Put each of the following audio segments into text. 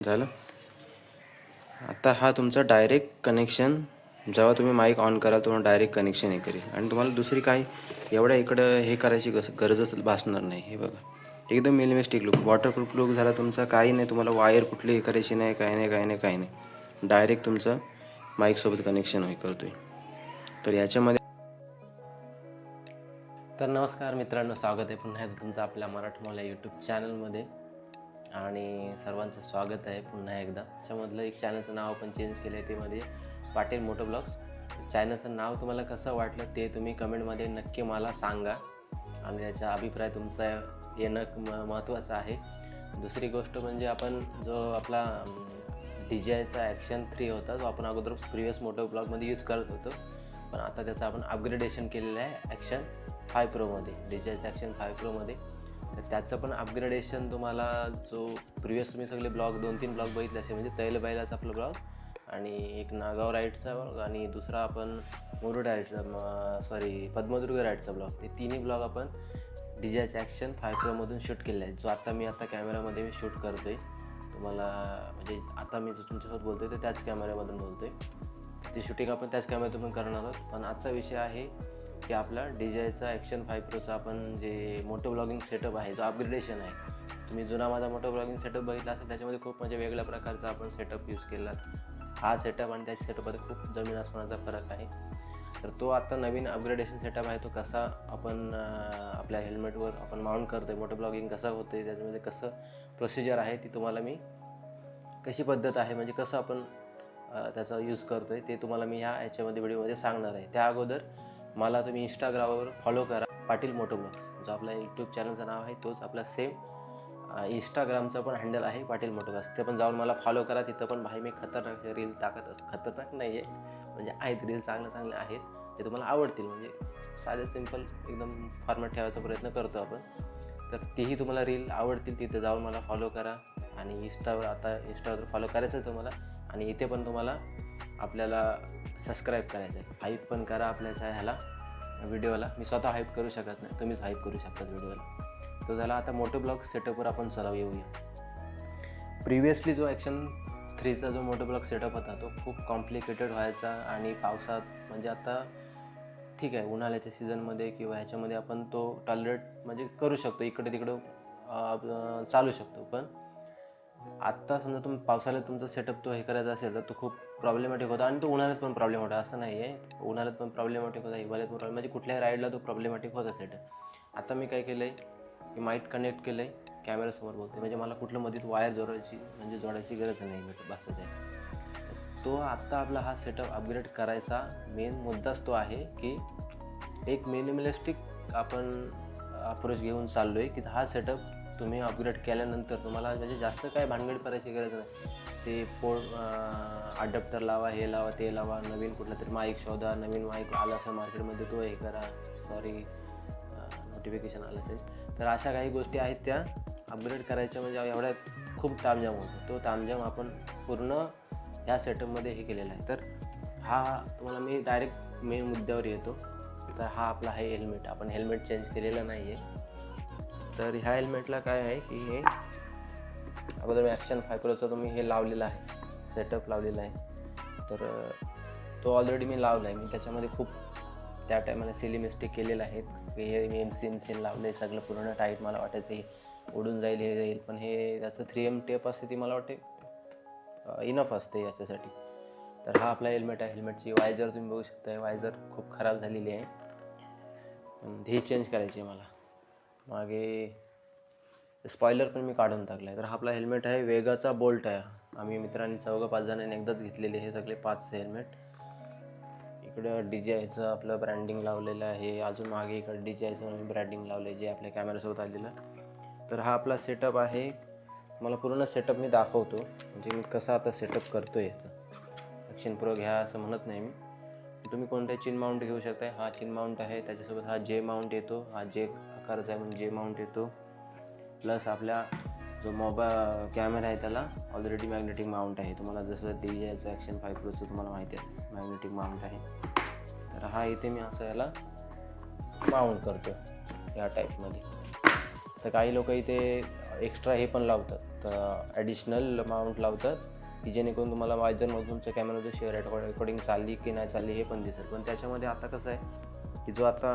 झालं. आता हा तुमचा डायरेक्ट कनेक्शन जेव्हा तुम्ही माईक ऑन कराल तुम्हाला डायरेक्ट कनेक्शन हे करेल आणि तुम्हाला दुसरी काही एवढ्या इकडं हे करायची गरजच भासणार नाही. हे बघा एकदम मिनिमलिस्टिक लुक, वॉटरप्रूफ लुक झाला तुमचा. काही नाही, तुम्हाला वायर कुठली हे करायची नाही, काही नाही. डायरेक्ट तुमचं माईकसोबत कनेक्शन हे करतो आहे. तर याच्यामध्ये नमस्कार मित्रांनो, स्वागत आहे पुन्हा एकदा तुमचं आपल्या मराठमोळ्या यूट्यूब चॅनलमध्ये. आणि सर्वांचं स्वागत आहे पुन्हा एकदा. त्याच्यामधलं एक चॅनलचं नाव आपण चेंज केलं आहे, ते म्हणजे पाटील मोटो ब्लॉग्स. चॅनलचं नाव तुम्हाला कसं वाटलं ते तुम्ही कमेंटमध्ये नक्की मला सांगा आणि त्याचा अभिप्राय तुमचा येणं महत्त्वाचं आहे. दुसरी गोष्ट म्हणजे आपण जो आपला DJIचा ॲक्शन 3 होता, जो आपण अगोदर प्रिवियस मोटो ब्लॉगमध्ये यूज करत होतो, पण आता त्याचं आपण अपग्रेडेशन केलेलं आहे ॲक्शन 5 प्रोमध्ये, DJIचा ॲक्शन 5 प्रोमध्ये. तर त्याचं पण अपग्रेडेशन तुम्हाला, जो प्रिवियस तुम्ही सगळे ब्लॉग 2-3 ब्लॉग बघितले असेल, म्हणजे तैलबैलाचा आपला ब्लॉग आणि एक नागाव राईडचा ब्लॉग आणि दुसरा आपण मुरुड राईडचा पद्मदुर्ग राईडचा ब्लॉग, ते तिन्ही ब्लॉग आपण DJIचा ॲक्शन 5 प्रोमधून शूट केलेला आहे. जो आता मी कॅमेरामध्ये मी शूट करतो आहे तुम्हाला, म्हणजे आता मी जो तुमच्यासोबत बोलतो आहे तर त्याच कॅमेऱ्यामधून बोलतो आहे. ती शूटिंग आपण त्याच कॅमेऱ्यातून करणार आहोत. पण आजचा विषय आहे की आपला DJIचा ॲक्शन 5 प्रोचा आपण जे मोटो ब्लॉगिंग सेटअप आहे, जो अपग्रेडेशन आहे. तुम्ही जुना माझा मोटो ब्लॉगिंग सेटअप बघितला असेल, त्याच्यामध्ये खूप म्हणजे वेगळ्या प्रकारचा आपण सेटअप यूज केला. हा सेटअप आणि त्या सेटअपमध्ये खूप जमीन आसमानाचा फरक आहे. तर तो आता नवीन अपग्रेडेशन सेटअप आहे, तो कसा आपण आपल्या हेल्मेटवर आपण माउंट करतो आहे, मोटो ब्लॉगिंग कसं होतं आहे, त्याच्यामध्ये कसं प्रोसिजर आहे, ती तुम्हाला मी कशी पद्धत आहे, म्हणजे कसं आपण त्याचा यूज करतो आहे, ते तुम्हाला मी याच्यामध्ये व्हिडिओमध्ये सांगणार आहे. त्या अगोदर मला तुम्ही इंस्टाग्रामवर फॉलो करा, पाटील मोटो ब्लॉग्स, जो आपला यूट्यूब चॅनलचं नाव आहे तोच आपला सेम इंस्टाग्रामचं पण हँडल आहे पाटील मोटो ब्लॉग्स. ते पण जाऊन मला फॉलो करा. तिथं पण भाई मी खतरनाक रील टाकत असतो. खतरनाक नाही आहे, म्हणजे आहेत रील चांगले आहेत, ते तुम्हाला आवडतील. म्हणजे साधे सिम्पल एकदम फॉर्मॅट ठेवायचा प्रयत्न करतो आपण. तर तीही तुम्हाला रील आवडतील. तिथं जाऊन मला फॉलो करा आणि इंस्टावर फॉलो करायचं आहे तुम्हाला. आणि इथे पण तुम्हाला आपल्याला सबस्क्राईब करायचं आहे. हाईप पण करा आपल्या व्हिडिओला. मी स्वतः हाईप करू शकत नाही, तुम्हीच हाईप करू शकता व्हिडिओला. तो झाला. आता मोटो ब्लॉग सेटअपवर आपण येऊया. प्रिव्हियसली जो ॲक्शन 3चा जो मोटो ब्लॉग सेटअप होता, तो खूप कॉम्प्लिकेटेड व्हायचा आणि पावसात, म्हणजे आता ठीक आहे उन्हाळ्याच्या सीझनमध्ये किंवा ह्याच्यामध्ये आपण तो टॉलरेट म्हणजे करू शकतो, इकडे तिकडं चालू शकतो. पण आत्ता समजा तुम्ही पावसाळ्यात तुमचा सेटअप तो हे करायचा असेल तर तो खूप प्रॉब्लेमॅटिक होता. आणि तो उन्हाळ्यात पण प्रॉब्लेम होता, असं नाही आहे. उन्हाळ्यात पण प्रॉब्लेमॅटिक होता, हिवाळ्यात पण म्हणजे कुठल्याही राईडला तो प्रॉब्लेमॅटिक होता सेटअप. आता मी काय केलं आहे की माईक कनेक्ट केलं आहे, कॅमेरासमोर बोलते, म्हणजे मला कुठलं मध्येच वायर जोडायची गरज नाही बसत आहे. तो आत्ता आपला हा सेटअप अपग्रेड करायचा मेन मुद्दाच तो आहे की एक मिनिमलिस्टिक आपण अप्रोच घेऊन चाललो आहे की हा सेटअप तुम्ही अपग्रेड केल्यानंतर तुम्हाला म्हणजे जास्त काय भानगड करायची गरज नाही. ते अडॅप्टर लावा, हे लावा, ते लावा, नवीन कुठला तरी माईक शोधा, नवीन माईक आला असेल मार्केटमध्ये तो हे करा, नोटिफिकेशन आलं असेल. तर अशा काही गोष्टी आहेत त्या अपग्रेड करायच्या, म्हणजे एवढ्या खूप तामझाम होतो. तो तामझाम आपण पूर्ण ह्या सेटअपमध्ये हे केलेला आहे. तर हा तुम्हाला मी डायरेक्ट मेन मुद्द्यावर येतो. तर हा आपला आहे हेल्मेट. आपण हेल्मेट चेंज केलेलं नाही आहे. तर ह्या हेल्मेटला काय आहे की हे अगोदर मी ॲक्शन 5 प्रोचं तुम्ही हे लावलेलं आहे, सेटअप लावलेला आहे. तर तो ऑलरेडी मी लावला आहे. मी त्याच्यामध्ये खूप त्या टायमाला सिली मिस्टेक केलेलं आहे. हे मी एमसीन लावलं आहे सगळं पूर्ण टाईट. मला वाटायचं हे उडून जाईल, हे जाईल, पण हे त्याचं 3M टेप असते, ती मला वाटते इनफ असते याच्यासाठी. तर हा आपला हेल्मेट आहे. हेल्मेटची वायझर तुम्ही बघू शकता, वायझर खूप खराब झालेली आहे, पण हे चेंज करायची मला. मागे स्पॉयलर पण मी काढून टाकला आहे. तर हा आपला हेल्मेट आहे, वेगाचा बोल्ट आहे. आम्ही मित्रांनी 4-5 जणांनी एकदाच घेतलेले हे सगळे 5 हेल्मेट. इकडं DJIचं आपलं ब्रँडिंग लावलेलं आहे. अजून मागे इकडं DJIचं ब्रँडिंग लावलं आहे, जे आपल्या कॅमेऱ्यासोबत आलेलं. तर हा आपला सेटअप आहे. मला पूर्ण सेटअप मी दाखवतो, म्हणजे मी कसा आता सेटअप करतो आहे याचं. ॲक्शन प्रो घ्या असं म्हणत नाही मी. तुम्ही कोणताही चिन माउंट घेऊ शकता. हा चिन माउंट आहे, त्याच्यासोबत हा जे माउंट येतो. हा जे आकाराचा आहे म्हणून जे माउंट येतो. प्लस आपल्या जो कॅमेरा आहे त्याला ऑलरेडी मॅग्नेटिक माउंट आहे. तुम्हाला जसं DJIचं ॲक्शन 5 प्रोचं तुम्हाला माहिती असेल, मॅग्नेटिक माउंट आहे. तर हा इथे मी असं याला माउंट करतो या टाईपमध्ये. तर काही लोक इथे एक्स्ट्रा हे पण लावतात, ॲडिशनल माउंट लावतात की जेणेकरून तुम्हाला वायझरमधून तुमच्या कॅमेरामध्ये शेअर रेकॉर्डिंग चालली की नाही चालली हे पण दिसेल. पण त्याच्यामध्ये आता कसं आहे की जो आता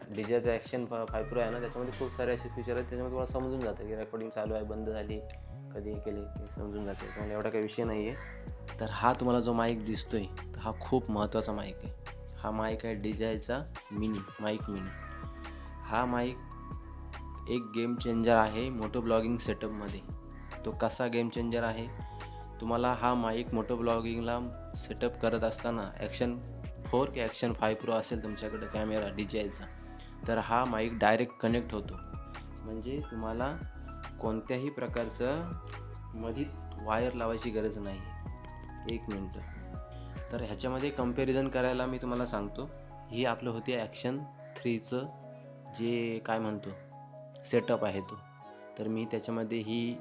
DJIचा ॲक्शन 5 Pro आहे ना, त्याच्यामध्ये खूप सारे असे फीचर आहेत, त्याच्यामध्ये तुम्हाला समजून जातं की रेकॉर्डिंग चालू आहे, बंद झाली, कधी हे केली हे समजून जाते. त्यामुळे एवढा काही विषय नाही आहे. तर हा तुम्हाला जो माईक दिसतोय तर हा खूप महत्त्वाचा माईक आहे. हा माईक आहे DJIचा माईक मिनी. हा माईक एक गेम चेंजर आहे मोटो ब्लॉगिंग सेटअपमध्ये. तो कसा गेम चेंजर आहे, तुम्हाला हा माईक मोटो ब्लॉगिंगला सेटअप करत असताना ॲक्शन 4 की ॲक्शन 5 Pro असेल तुमच्याकडे कॅमेरा DJIचा, तर हा माईक डायरेक्ट कनेक्ट होतो. म्हणजे तुम्हाला कोणत्याही प्रकारचं मध्ये वायर लावायची गरज नाही. 1 मिनटं. तर ह्याच्यामध्ये कंपॅरिझन करायला मी तुम्हाला सांगतो. ही आपलं होती ॲक्शन 3चं जे काय म्हणतो सेटअप आहे तो. तर मी त्याच्यामध्ये ही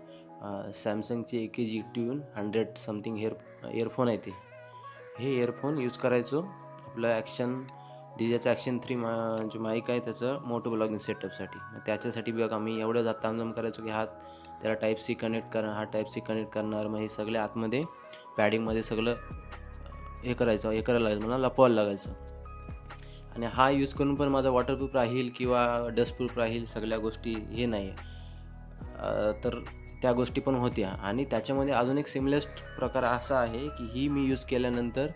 सॅमसंगचे AKG ट्यून 100 समथिंग इयरफोन आहे ते. हे इयरफोन यूज करायचो आपलं DJIचं ॲक्शन 3 जे माईक आहे त्याचं मोटो ब्लॉगिंग सेटअपसाठी. त्याच्यासाठी बघा आम्ही एवढं तामझाम करायचो की त्याला टाईप सी कनेक्ट करणार, हा टाईप सी कनेक्ट करणार. मग हे सगळे आतमध्ये पॅडिंगमध्ये सगळं हे करायला लागायचं, मला लपवायला लागायचं. आणि हा यूज करून पण माझा वॉटरप्रूफ राहील किंवा डस्टप्रूफ राहील सगळ्या गोष्टी हे नाही आहे. तर त्या गोष्टी पण होत्या. आणि त्याच्यामध्ये अजून एक सिमलेस प्रकार असा आहे की ही मी यूज केल्यानंतर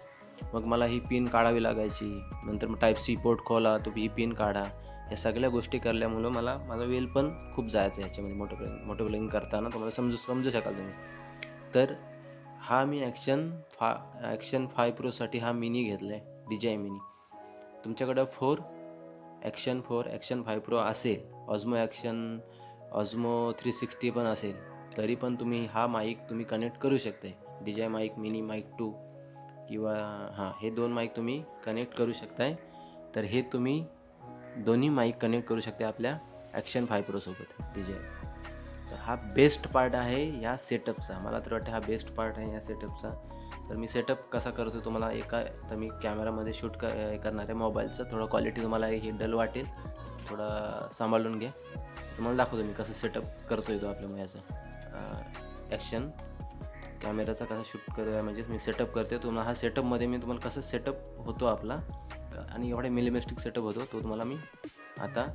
मग मला ही पिन काढावी लागायची. नंतर मग टाईप सी पोर्ट खोला, तो ही पिन काढा. या सगळ्या गोष्टी करल्यामुळं माझा वेळ पण खूप जायचा ह्याच्यामध्ये मोटो ब्लॉगिंग करताना. तुम्हाला समजू शकाल तुम्ही. तर हा मी ॲक्शन 5 Proसाठी हा मिनी घेतला आहे, DJI मिनी. तुमच्याकडं ॲक्शन 5 Pro असेल, ऑझमो 360 पण असेल, तरी पण तुम्ही हा माईक तुम्ही कनेक्ट करू शकताय. DJI माईक मिनी, माईक 2 किंवा हे 2 माईक तुम्ही कनेक्ट करू शकताय. तर हे तुम्ही दोन्ही माईक कनेक्ट करू शकता आपल्या ॲक्शन 5 Pro सोबत DJI. तर हा बेस्ट पार्ट आहे या सेटअपचा. मला तर वाटतं हा बेस्ट पार्ट आहे या सेटअपचा. तर मी सेटअप कसा करतो तुम्हाला तर मी कॅमेरामध्ये शूट करणार आहे मोबाईलचं. थोडं क्वालिटी तुम्हाला हे डल वाटेल, थोडं सांभाळून घ्या. तुम्हाला दाखवतो मी कसं सेटअप करतो तो आपल्या याचा ॲक्शन कॅमेराचा कसा शूट म्हणजे मी सेटअप करते. तुम्हाला हा सेटअपमध्ये मी तुम्हाला कसं सेटअप होतो आपला आणि एवढा मिनिमलिस्टिक सेटअप होतो तो तुम्हाला मी आता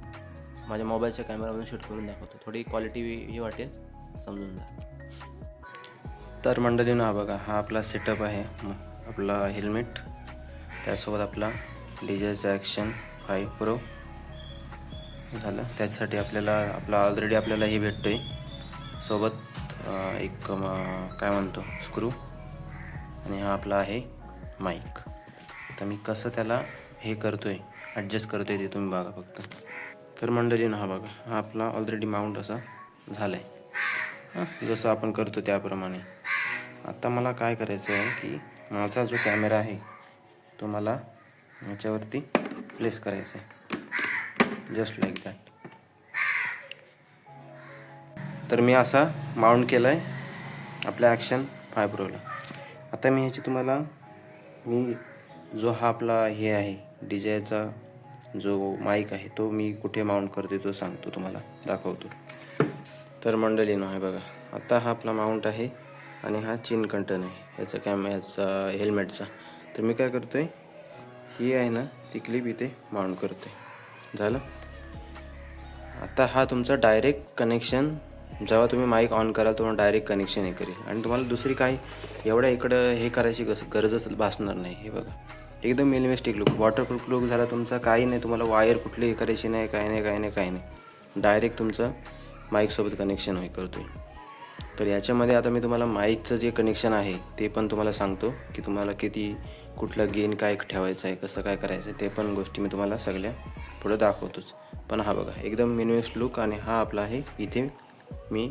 माझ्या मोबाईलच्या कॅमेरामधून शूट करून दाखवतो. थोडी क्वालिटी ही वाटेल, समजून जा. तर मंडळीनं हा बघा, हा आपला सेटअप आहे. आपला हेल्मेट, त्यासोबत आपला DJIचा ॲक्शन 5 Pro झालं. त्याच्यासाठी ऑलरेडी आपल्याला हे भेटतो आहे सोबत एक काय म्हणतो स्क्रू. आणि हा आपला आहे माईक. तर मी कसं त्याला हे करतो आहे, ॲडजस्ट करतो आहे ते तुम्ही बघा फक्त. तर मंडळीनं हा बघा, हा आपला ऑलरेडी माउंट असा झाला आहे, जसं आपण करतो त्याप्रमाणे. आता मला काय करायचं आहे की माझा जो कॅमेरा आहे तो मला याच्यावरती प्लेस करायचा आहे, जस्ट लाईक दॅट. तर मी असा माउंट केला आहे आपल्या ॲक्शन 5 Proला. आता मी जो हा आपला हे आहे DJIचा जो माईक आहे तो मी कुठे माउंट करते तो सांगतो, तुम्हाला दाखवतो. तर मंडळीनं आहे बघा, आता हा आपला माउंट आहे आणि हा चिन कंटन आहे याचा हेल्मेटचा. तर मी काय करतो आहे, ही आहे ना ती क्लिप इथे माउंट करतो आहे. झालं. आता हा तुमचा डायरेक्ट कनेक्शन जेव्हा तुम्ही माईक ऑन कराल तुम्हाला डायरेक्ट कनेक्शन हे करेल. आणि तुम्हाला दुसरी काही एवढ्या इकडं हे करायची गरजच भासणार नाही. हे बघा, एकदम मिनिमलिस्टिक लुक, वॉटरप्रूफ लुक झाला तुमचा. काही नाही, तुम्हाला वायर कुठली हे करायची नाही, काही नाही. डायरेक्ट तुमचं माईकसोबत कनेक्शन करतो आहे. तर याच्यामध्ये आता मी तुम्हाला माईकचं जे कनेक्शन आहे ते पण तुम्हाला सांगतो की तुम्हाला कुठलं गेन काय ठेवायचं आहे, कसं काय करायचं आहे, ते पण गोष्टी मी तुम्हाला सगळ्या पुढं दाखवतोच. पण हा बघा, एकदम मिनिमलिस्ट लुक. आणि हा आपला आहे इथे मी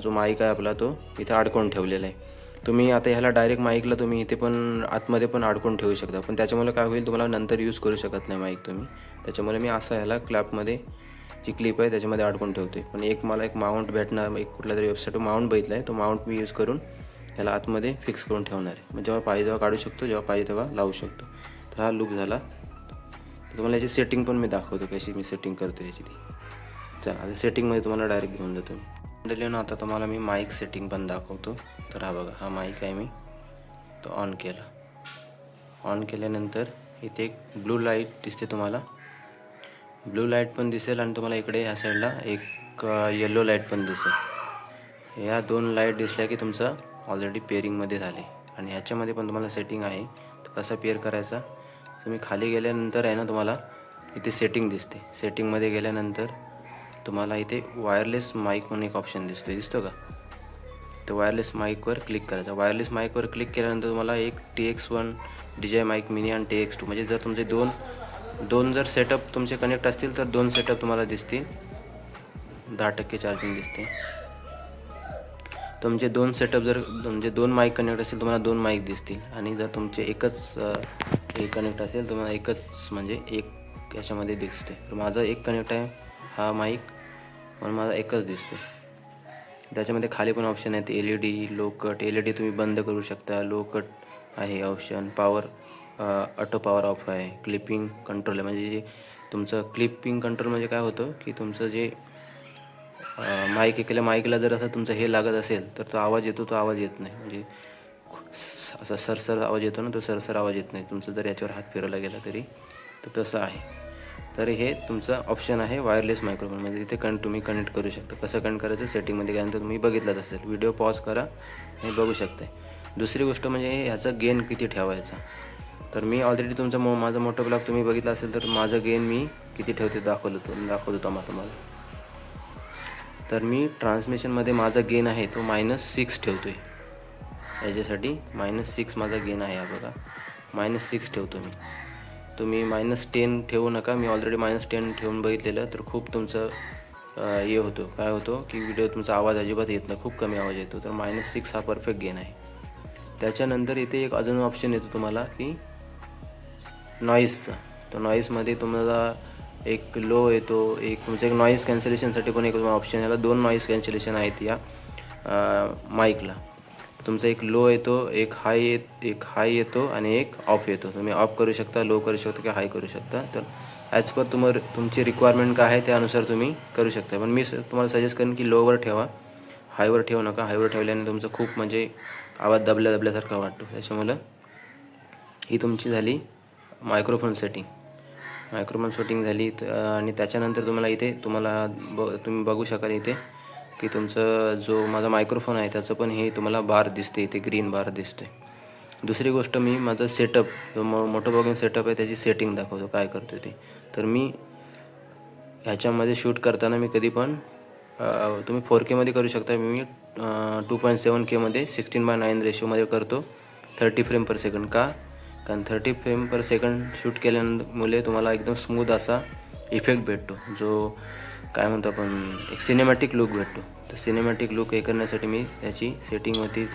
जो माईक आहे आपला तो इथे अडकवून ठेवलेला आहे. तुम्ही आता ह्याला डायरेक्ट माईकला तुम्ही इथे पण आतमध्ये पण अडकून ठेवू शकता, पण त्याच्यामुळे काय होईल, तुम्हाला नंतर यूज करू शकत नाही माईक तुम्ही. त्याच्यामुळे मी असं ह्याला क्लॅपमध्ये जी क्लिप आहे त्याच्यामध्ये अडकून ठेवते. पण मला एक माउंट भेटणार, एक कुठल्या तरी वेबसाईटवर माउंट बघितला आहे, तो माउंट मी यूज करून ह्याला आतमध्ये फिक्स करून ठेवणार आहे. मग जेव्हा पाहिजे तेव्हा काढू शकतो, जेव्हा पाहिजे तेव्हा लावू शकतो. तर हा लुक झाला. तुम्हाला याची सेटिंग पण मी दाखवतो, कशी मी सेटिंग करतो याची ती. चला आता सेटिंगमध्ये तुम्हाला डायरेक्ट घेऊन जातो मी. आता तुम्हाला मी माईक सेटिंग पण दाखवतो. तर हा बघा, हा माईक आहे, मी तो ऑन केला. ऑन केल्यानंतर इथे एक ब्लू लाईट दिसते तुम्हाला, ब्लू लाईट पण दिसेल आणि तुम्हाला इकडे ह्या साईडला एक येलो लाईट पण दिसेल. या 2 लाईट दिसल्या की तुमचं ऑलरेडी पेअरिंगमध्ये झाले. आणि ह्याच्यामध्ये पण तुम्हाला सेटिंग आहे, तो कसा पेअर करायचा. तुम्ही खाली गेल्यानंतर आहे ना, तुम्हाला इथे सेटिंग दिसते. सेटिंगमध्ये गेल्यानंतर तुम्हाला इथे वायरलेस माईक म्हणून एक ऑप्शन दिसतो का, तर वायरलेस माईकवर क्लिक करायचं. वायरलेस माईकवर क्लिक केल्यानंतर तुम्हाला एक TX1 DJI माईक मिनी आणि TX2 म्हणजे जर तुमचे दोन जर सेटअप तुमचे कनेक्ट असतील तर 2 सेटअप तुम्हाला दिसतील. 10% चार्जिंग दिसते. तुमचे 2 सेटअप जर म्हणजे 2 माईक कनेक्ट असेल तुम्हाला 2 माईक दिसतील. आणि जर तुमचे एकच एक कनेक्ट असेल तुम्हाला एकच म्हणजे एक याच्यामध्ये दिसते. तर माझं एक कनेक्ट आहे हा माईक, म्हणून माझा एकच दिसतो. त्याच्यामध्ये खाली पण ऑप्शन आहेत LED, लो कट. LED तुम्ही बंद करू शकता, लो कट आहे option, power auto power of आहे, क्लिपिंग कंट्रोल आहे. म्हणजे जे तुमचं क्लिपिंग कंट्रोल म्हणजे काय होतं की तुमचं जे माईक एकेल्या माईकला जर असं तुमचं हे लागत असेल तर तो आवाज येतो, तो आवाज येत नाही. म्हणजे असा सरसर आवाज येतो ना, तो सरसर आवाज येत नाही तुमचं जर याच्यावर हात फिरवला गेला तरी. तर तसं आहे. तर हे तुमचं ऑप्शन आहे वायरलेस मायक्रोफोन. म्हणजे तिथे तुम्ही कनेक्ट करू शकता. कसं कनेक्ट करायचं सेटिंगमध्ये गेल्यानंतर तुम्ही बघितलंच असेल. व्हिडिओ पॉज करा, हे बघू शकताय. दुसरी गोष्ट म्हणजे ह्याचा गेन किती ठेवायचा. तर मी ऑलरेडी तुमचा माझा मोठा ब्लॉग तुम्ही बघितला असेल तर माझं गेन मी किती ठेवते दाखवतो तुम्हाला. तर मी ट्रान्समिशनमध्ये माझा गेन आहे तो -6 ठेवतो आहे. याच्यासाठी -6 माझा गेन आहे. हा बघा, -6 ठेवतो मी. तुम्ही -10 ठेवू नका. मी ऑलरेडी -10 ठेवून बघितलेलं, तर खूप तुमचं हे होतो, काय होतो की व्हिडिओ तुमचा आवाज अजिबात येत नाही, खूप कमी आवाज येतो. तर -6 हा परफेक्ट गेन आहे. त्याच्यानंतर इथे एक अजून ऑप्शन येतो तुम्हाला की नॉईजचा. तर नॉईजमध्ये तुम्हाला एक लो येतो, एक तुमचं एक नॉईज कॅन्सलेशनसाठी पण एक ऑप्शन. याला 2 नॉईज कॅन्सलेशन आहेत या माईकला. तुमचा एक लो येतो, एक हाय येतो आणि एक ऑफ येतो. तुम्ही ऑफ करू शकता, लो करू शकता किंवा हाय करू शकता. तर ॲज पर तुमची रिक्वायरमेंट काय आहे त्यानुसार तुम्ही करू शकता. पण मी तुम्हाला सजेस्ट करेन की लोवर ठेवा, हायवर ठेवू नका. हायवर ठेवल्याने तुमचं खूप म्हणजे आवाज दबल्यासारखा वाटतो. त्याच्यामुळं ही तुमची झाली मायक्रोफोन सेटिंग झाली. आणि त्याच्यानंतर तुम्हाला इथे तुम्ही बघू शकाल इथे की तुमचं जो माझा मायक्रोफोन आहे त्याचं पण हे तुम्हाला बार दिसते, इथे ग्रीन बार दिसते. दुसरी गोष्ट, मी माझं सेटअप जो मोठं ब्लॉगिंग सेटअप आहे त्याची सेटिंग दाखवतो काय करतो ते. तर मी ह्याच्यामध्ये शूट करताना मी कधी पण तुम्ही 4K मध्ये करू शकता. मी 2.7K मध्ये 16:9 रेशोमध्ये करतो, 30 फ्रेम पर सेकंड. कारण 30 फ्रेम पर सेकंड शूट केल्यामुळे तुम्हाला एकदम स्मूथ असा इफेक्ट भेटतो, जो काय म्हणतो आपण एक सिनेमॅटिक लुक भेटतो. तर सिनेमॅटिक लुक हे करण्यासाठी मी त्याची सेटिंगवरती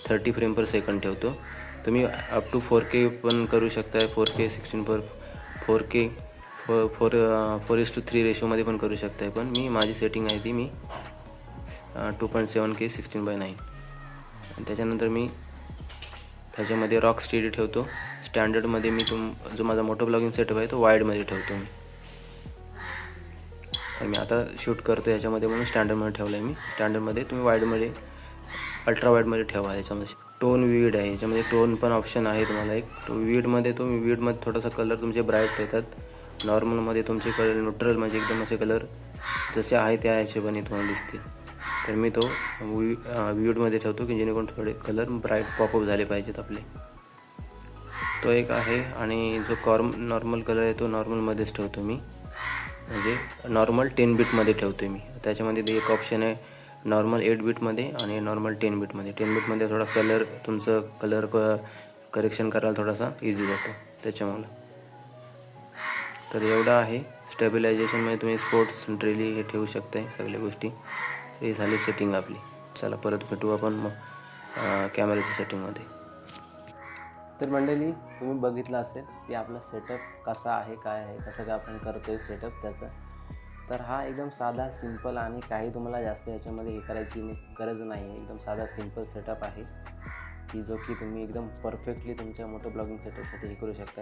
30 फ्रेम पर सेकंड ठेवतो. तुम्ही अप टू 4K पण करू शकता, 4K 4K 4:3 रेशोमध्ये पण करू शकताय. पण माझी सेटिंग आहे ती मी 2.7K 16:9. आणि त्याच्यानंतर मी ह्याच्यामध्ये रॉक स्टेडी ठेवतो. स्टँडर्डमध्ये मी जो माझा मोठा ब्लॉगिंग सेटअप आहे तो वाईडमध्ये ठेवतो मी. तर मी आता शूट करतो याच्यामध्ये म्हणून स्टँडर्डमध्ये ठेवलं आहे मी. स्टँडर्डमध्ये तुम्ही वाईडमध्ये अल्ट्रा वाईडमध्ये ठेवा. याच्यामध्ये टोन विड आहे, याच्यामध्ये टोन पण ऑप्शन आहे तुम्हाला एक. विडमध्ये थोडासा कलर तुमचे ब्राईट येतात. नॉर्मलमध्ये तुमचे कलर न्यूट्रल म्हणजे एकदम असे कलर जसे आहे त्या हिशोबाने तुम्हाला दिसतील. तर मी तो विडमध्ये ठेवतो की जेणेकरून थोडे कलर ब्राईट पॉपअप झाले पाहिजेत आपले. तो एक आहे. आणि जो नॉर्मल कलर आहे तो नॉर्मलमध्येच ठेवतो मी, म्हणजे नॉर्मल 10 बीटमध्ये ठेवतो मी. त्याच्यामध्ये ते एक ऑप्शन आहे नॉर्मल 8 बीटमध्ये आणि नॉर्मल 10 बीटमध्ये. 10 बीटमध्ये थोडा कलर करेक्शन करायला थोडासा इझी जातो त्याच्यामुळं. तर एवढं आहे. स्टेबिलायझेशनमध्ये तुम्ही स्पोर्ट्स ड्रिली हे ठेवू शकताय सगळ्या गोष्टी. हे झाली सेटिंग आपली. चला परत भेटू आपण मग कॅमेऱ्याच्या सेटिंगमध्ये. तर मंडळी, तुम्ही बघितलं असेल की आपला सेटअप कसा आहे, काय आहे, कसं काय आपण करतो आहे सेटअप त्याचं. तर हा एकदम साधा सिंपल आणि काही तुम्हाला जास्त याच्यामध्ये हे करायची गरज नाही आहे. एकदम साधा सिंपल सेटअप आहे की जो की तुम्ही एकदम परफेक्टली तुमच्या मोठं ब्लॉगिंग सेटअपसाठी हे करू शकता.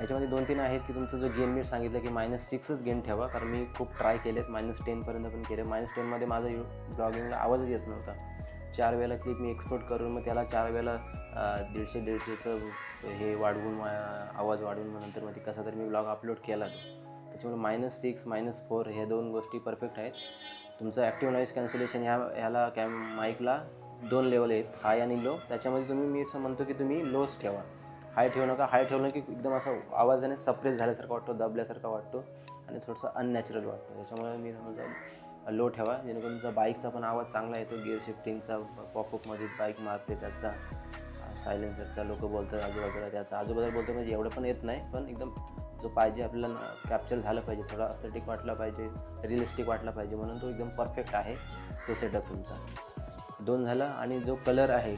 याच्यामध्ये 2-3 आहेत की तुमचं जो गेन मी सांगितलं की -6च गेन ठेवा, कारण मी खूप ट्राय केलेत, -10पर्यंत पण केले. -10मध्ये माझं ब्लॉगिंगला आवाजच येत नव्हता. 4 वेळेला क्लिप मी एक्सपोर्ट करून मग त्याला 4 वेळेला 150-150चं हे वाढवून आवाज वाढवून मग नंतर मध्ये कसा तरी मी ब्लॉग अपलोड केला तो. त्याच्यामुळे -6 -4 ह्या 2 गोष्टी परफेक्ट आहेत. तुमचं ॲक्टिव्ह नॉईज कॅन्सलेशन ह्याला माईकला 2 लेवल आहेत, हाय आणि लो. त्याच्यामध्ये तुम्ही मी असं म्हणतो की तुम्ही लोच ठेवा, हाय ठेवू नका. हाय ठेवलं की एकदम असं आवाजाने सप्रेस झाल्यासारखा वाटतो, दबल्यासारखा वाटतो आणि थोडंसं अननॅचरल वाटतो. त्याच्यामुळे मी समजा लो ठेवा, जेणेकरून तुमचा बाईकचा पण आवाज चांगला येतो. गिअर शिफ्टिंगचा, पॉपअपमध्ये बाईक मारते त्याचा, सायलेन्सरचा, लोक बोलतात आजूबाजूला त्याचा, आजूबाजूला बोलतो म्हणजे एवढं पण येत नाही, पण एकदम जो पाहिजे आपल्याला कॅप्चर झालं पाहिजे, थोडा अस्थेटिक वाटला पाहिजे, रिअलिस्टिक वाटला पाहिजे, म्हणून तो एकदम परफेक्ट आहे तो सेटअप तुमचा. 2 झाला. आणि जो कलर आहे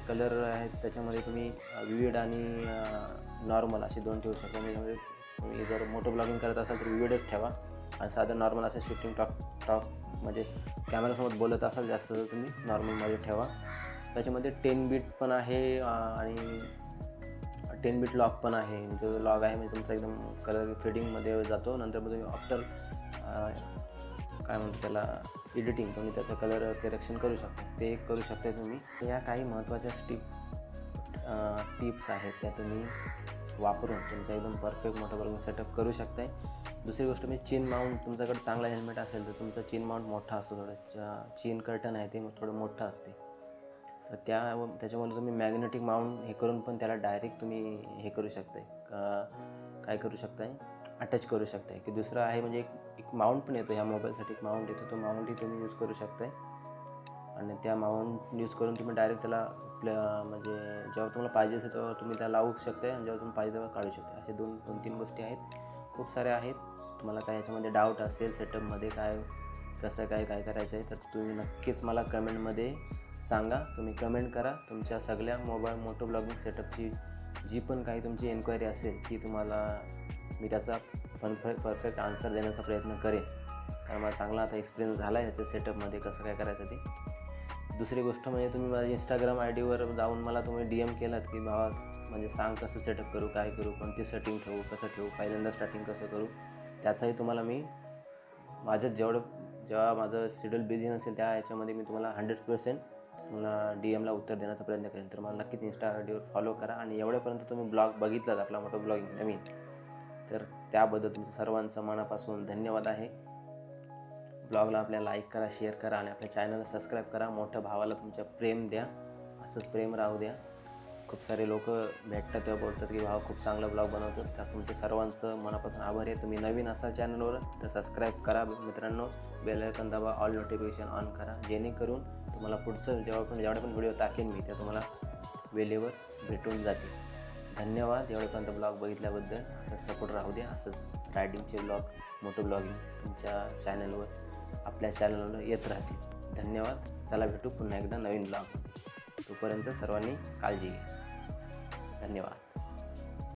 त्याच्यामध्ये तुम्ही विविड आणि नॉर्मल असे 2 ठेवू शकता. म्हणजे तुम्ही जर मोठं ब्लॉगिंग करत असाल तर विविडच ठेवा आणि साधं नॉर्मल असं शूटिंग टॉक म्हणजे कॅमेरासमोर बोलत असाल जास्त तर तुम्ही नॉर्मलमध्ये ठेवा. त्याच्यामध्ये 10 बीट पण आहे आणि 10 बीट लॉक पण आहे. जो लॉग आहे म्हणजे तुमचा एकदम कलर फेडिंगमध्ये जातो. नंतर मग तुम्ही आफ्टर काय म्हणतो त्याला एडिटिंग, तुम्ही त्याचं कलर करेक्शन करू शकता, ते एक करू शकता तुम्ही. या काही महत्त्वाच्या टिप्स आहेत त्या तुम्ही वापरून तुमचा एकदम परफेक्ट मोठा ब्लॉगिंग सेटअप करू शकताय. दुसरी गोष्ट म्हणजे चेन माउंट, तुमच्याकडे चांगला हेल्मेट असेल तर तुमचा चेन माउंट मोठा असतो, थोडं चेन कर्टन आहे ते थोडं मोठं असते, तर त्याच्यामुळे तुम्ही मॅग्नेटिक माउंट हे करून पण त्याला डायरेक्ट तुम्ही हे करू शकताय, काय करू शकताय, अटॅच करू शकताय. की दुसरं आहे म्हणजे एक माउंट पण येतो, ह्या मोबाईलसाठी एक माउंट येतो, तो माउंटही तुम्ही यूज करू शकताय. आणि त्या माउंट यूज करून तुम्ही डायरेक्ट त्याला म्हणजे जेव्हा तुम्हाला पाहिजे असेल तेव्हा तुम्ही त्याला लावू शकताय आणि जेव्हा तुम्ही पाहिजे तेव्हा काढू शकता. असे 2-3 गोष्टी आहेत, खूप साऱ्या आहेत. तुम्हाला काय याच्यामध्ये डाऊट असेल सेटअपमध्ये कसं काय करायचं आहे तर तुम्ही नक्कीच मला कमेंटमध्ये सांगा. तुम्ही कमेंट करा, तुमच्या सगळ्या मोठं ब्लॉगिंग सेटअपची जी पण काही तुमची एन्क्वायरी असेल ती तुम्हाला मी त्याचा परफेक्ट आन्सर देण्याचा प्रयत्न करेन, कारण मला चांगला आता एक्सपिरियन्स झाला आहे ह्याच्या सेटअपमध्ये कसं काय करायचं ते. दुसरी गोष्ट म्हणजे तुम्ही माझ्या इंस्टाग्राम आयडीवर जाऊन मला तुम्ही DM केलात की भावा म्हणजे सांग कसं सेटअप करू, काय करू, कोणती सेटिंग ठेवू, कसं ठेवू, पहिल्यांदा स्टार्टिंग कसं करू, त्याचाही तुम्हाला मी जेव्हा माझं शेड्यूल बिझी नसेल त्या ह्याच्यामध्ये मी तुम्हाला 100% मला DMला उत्तर देण्याचा प्रयत्न करेन. तर मला नक्कीच इंस्टा आयडीवर फॉलो करा. आणि एवढ्यापर्यंत तुम्ही ब्लॉग बघितलात आपला मोठं ब्लॉगिंग नवीन, तर त्याबद्दल तुमचं सर्वांचं मनापासून धन्यवाद आहे. ब्लॉगला आपल्या लाईक करा, शेअर करा आणि आपल्या चॅनलला सबस्क्राईब करा. मोठ्या भावाला तुमच्या प्रेम द्या, असंच प्रेम राहू द्या. खूप सारे लोक भेटतात तेव्हा बोलतात की भाव खूप चांगला ब्लॉग बनवतोस, तर तुमचं सर्वांचं मनापासून आभार आहे. तुम्ही नवीन असाल चॅनलवर तर सबस्क्राईब करा मित्रांनो, बेल आयकॉन दाबा, ऑल नोटिफिकेशन ऑन करा, जेणेकरून तुम्हाला पुढचं जेवढे पण व्हिडिओ टाकेन मी त्या तुम्हाला वेळेवर भेटून जातील. धन्यवाद एवढेपर्यंत ब्लॉग बघितल्याबद्दल. असंच सपोर्ट राहू द्या, असंच रायडिंगचे ब्लॉग, मोठं ब्लॉगिंग तुमच्या चॅनलवर, आपल्या चॅनलवर येत राहतील. धन्यवाद. चला भेटू पुन्हा एकदा नवीन ब्लॉग. तोपर्यंत सर्वांनी काळजी घ्या. धन्यवाद.